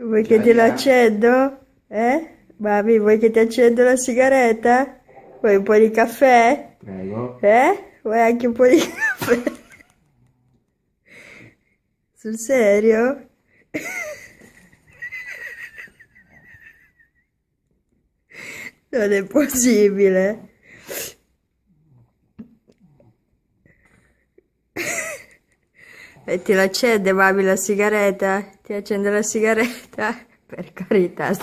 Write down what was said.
Vuoi che te l'accendo? Mami, vuoi che ti accendo la sigaretta? Vuoi un po' di caffè? Prego. Vuoi anche un po' di caffè? Sul serio? Non è possibile. E ti l'accende, mami, la sigaretta? Ti accende la sigaretta? Per carità.